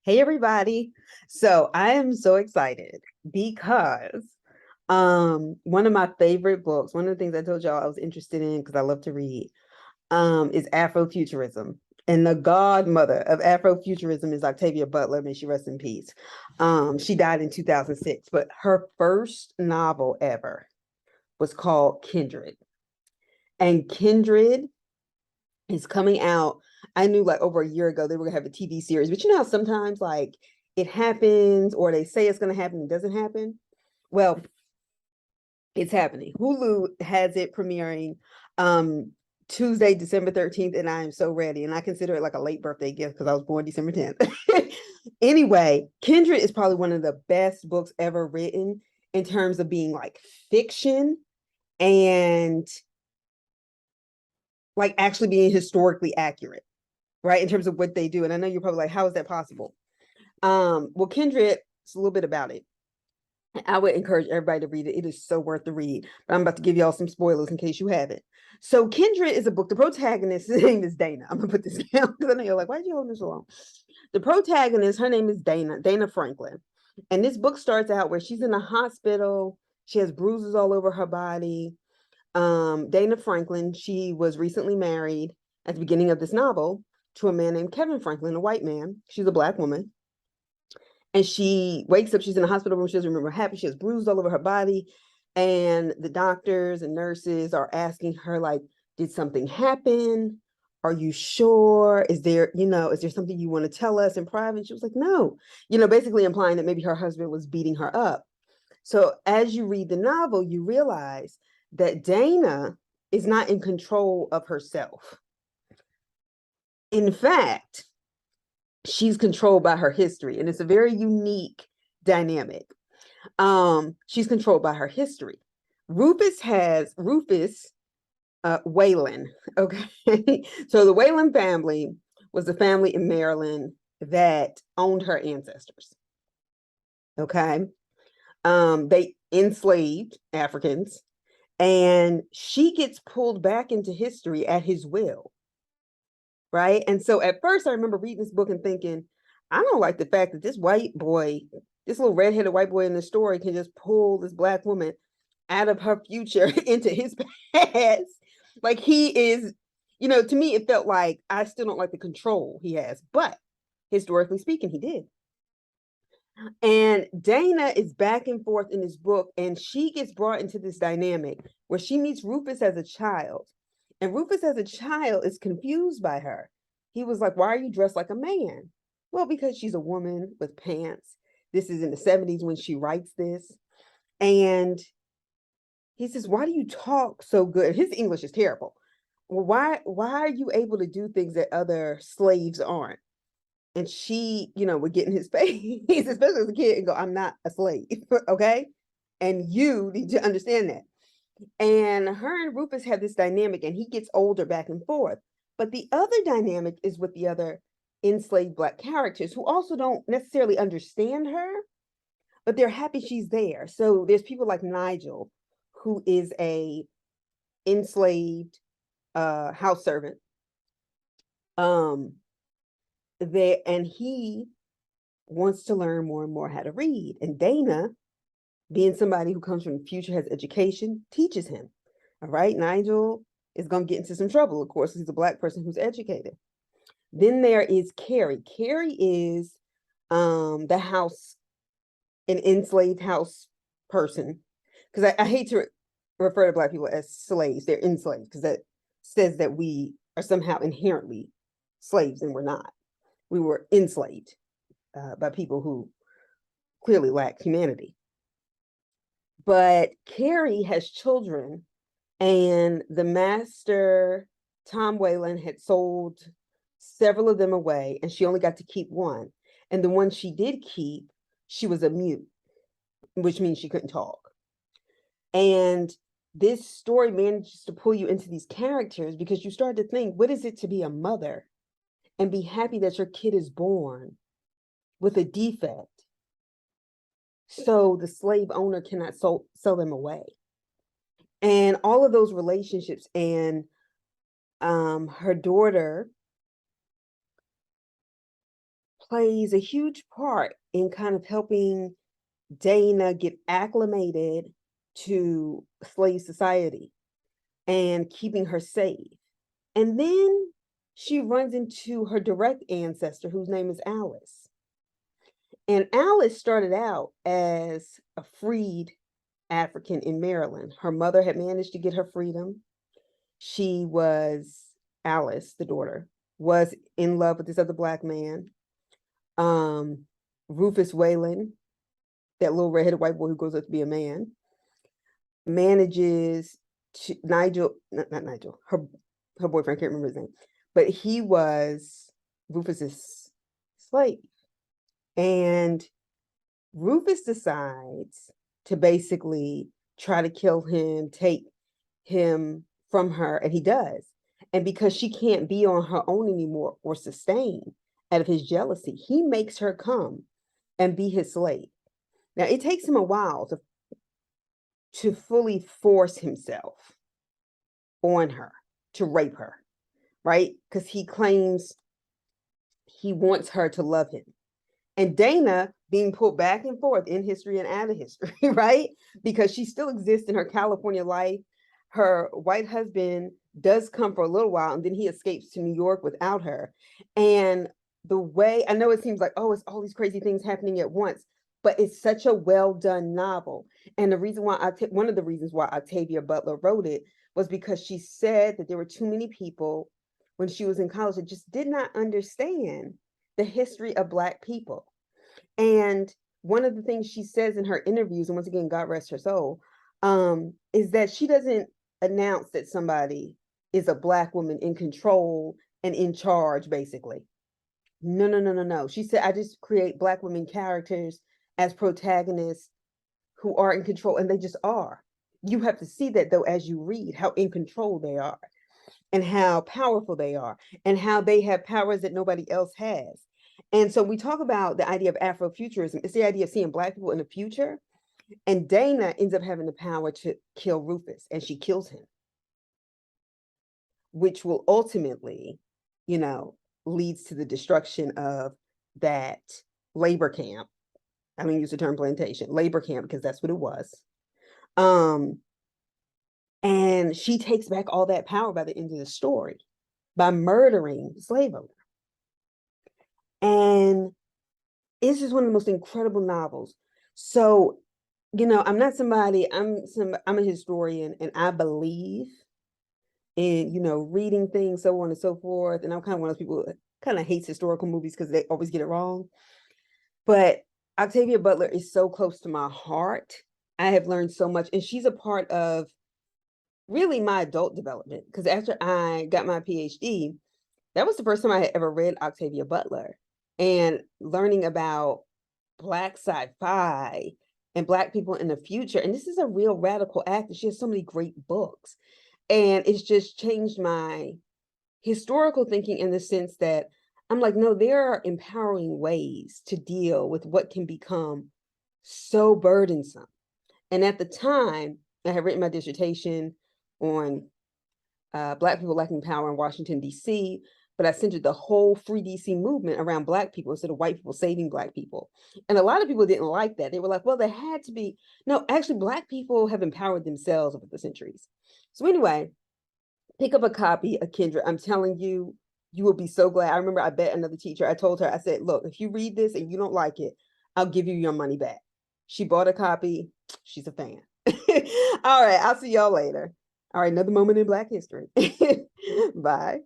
Hey everybody. So I am so excited because one of my favorite books, one of the things I told y'all I was interested in because I love to read, is Afrofuturism. And the godmother of Afrofuturism is Octavia Butler. May she rest in peace. She died in 2006, but her first novel ever was called Kindred. And Kindred is coming out. I knew like over a year ago they were gonna have a TV series, but you know how sometimes like it happens or they say it's gonna happen and it doesn't happen. Well, it's happening. Hulu has it premiering Tuesday, December 13th, and I am so ready. And I consider it like a late birthday gift because I was born December 10th. Anyway, Kindred is probably one of the best books ever written in terms of being like fiction and like actually being historically accurate, right? In terms of what they do. And I know you're probably like, how is that possible? Well, Kindred, it's a little bit about it. I would encourage everybody to read it. It is so worth the read. But I'm about to give y'all some spoilers in case you haven't. So Kindred is a book. The protagonist, his name is Dana. I'm gonna put this down because I know you're like, why did you hold this so long? The protagonist, her name is Dana Franklin. And this book starts out where she's in a hospital. She has bruises all over her body. Dana Franklin, she was recently married at the beginning of this novel to a man named Kevin Franklin, a white man. She's a Black woman. And she wakes up, she's in a hospital room, she doesn't remember what happened, she has bruises all over her body. And the doctors and nurses are asking her, like, did something happen? Are you sure? Is there something you want to tell us in private? And she was like, no, basically implying that maybe her husband was beating her up. So as you read the novel, you realize that Dana is not in control of herself. In fact, she's controlled by her history, and it's a very unique dynamic. She's controlled by her history. Rufus Whalen. Okay. So the Whalen family was the family in Maryland that owned her ancestors. Okay. They enslaved Africans, and she gets pulled back into history at his will. Right. And so at first, I remember reading this book and thinking, I don't like the fact that this white boy, this little redheaded white boy in the story, can just pull this Black woman out of her future into his past. Like he is, to me, it felt like I still don't like the control he has, but historically speaking, he did. And Dana is back and forth in this book, and she gets brought into this dynamic where she meets Rufus as a child. And Rufus as a child is confused by her. He was like, why are you dressed like a man? Well, because she's a woman with pants. This is in the 70s when she writes this. And he says, why do you talk so good? His English is terrible. Well, why are you able to do things that other slaves aren't? And she, would get in his face, especially as a kid, and go, I'm not a slave, okay? And you need to understand that. And her and Rufus have this dynamic, and he gets older back and forth. But the other dynamic is with the other enslaved Black characters who also don't necessarily understand her, but they're happy she's there. So there's people like Nigel, who is a enslaved house servant. And he wants to learn more and more how to read. And Dana, being somebody who comes from the future, has education, teaches him. All right, Nigel is going to get into some trouble, of course, he's a Black person who's educated. Then there is Carrie. Carrie is an enslaved house person. Because I hate to refer to Black people as slaves. They're enslaved because that says that we are somehow inherently slaves, and we're not. We were enslaved by people who clearly lack humanity. But Carrie has children, and the master, Tom Whalen, had sold several of them away, and she only got to keep one. And the one she did keep, she was a mute, which means she couldn't talk. And this story manages to pull you into these characters because you start to think, what is it to be a mother and be happy that your kid is born with a defect, so the slave owner cannot sell them away? And all of those relationships. And her daughter, plays a huge part in kind of helping Dana get acclimated to slave society and keeping her safe. And then she runs into her direct ancestor, whose name is Alice. And Alice started out as a freed African in Maryland. Her mother had managed to get her freedom. She was, Alice, the daughter, was in love with this other Black man. Rufus Whalen, that little redheaded white boy who grows up to be a man, manages to, Nigel, not Nigel, her boyfriend, I can't remember his name, but he was Rufus's slave. And Rufus decides to basically try to kill him, take him from her, and he does. And because she can't be on her own anymore or sustain out of his jealousy, he makes her come and be his slave. Now, it takes him a while to fully force himself on her, to rape her, right? Because he claims he wants her to love him. And Dana being pulled back and forth in history and out of history, right? Because she still exists in her California life. Her white husband does come for a little while, and then he escapes to New York without her. And the way, I know it seems like, oh, it's all these crazy things happening at once, but it's such a well-done novel. And the reason why one of the reasons why Octavia Butler wrote it was because she said that there were too many people when she was in college that just did not understand the history of Black people. And one of the things she says in her interviews, and once again, God rest her soul, is that she doesn't announce that somebody is a Black woman in control and in charge, basically. No, no, no, no, no. She said, I just create Black women characters as protagonists who are in control, and they just are. You have to see that, though, as you read, how in control they are and how powerful they are and how they have powers that nobody else has. And so we talk about the idea of Afrofuturism. It's the idea of seeing Black people in the future. And Dana ends up having the power to kill Rufus, and she kills him, which will ultimately, leads to the destruction of that labor camp. I don't use the term plantation, labor camp, because that's what it was. And she takes back all that power by the end of the story by murdering the slave owner. And it's just one of the most incredible novels. So, I'm not somebody, I'm a historian, and I believe in, reading things, so on and so forth. And I'm kind of one of those people that kind of hates historical movies because they always get it wrong. But Octavia Butler is so close to my heart. I have learned so much, and she's a part of really my adult development, because after I got my PhD, that was the first time I had ever read Octavia Butler, and learning about Black sci-fi and Black people in the future. And this is a real radical actor. She has so many great books, and it's just changed my historical thinking in the sense that I'm like, no, there are empowering ways to deal with what can become so burdensome. And at the time, I had written my dissertation on Black people lacking power in Washington, D.C., but I centered the whole Free D.C. movement around Black people instead of white people saving Black people. And a lot of people didn't like that. They were like, well, there had to be, no, actually, Black people have empowered themselves over the centuries. So anyway, pick up a copy of Kindred. I'm telling you, you will be so glad. I remember I bet another teacher, I told her, I said, look, if you read this and you don't like it, I'll give you your money back. She bought a copy. She's a fan. All right, I'll see y'all later. All right, another moment in Black history. Bye.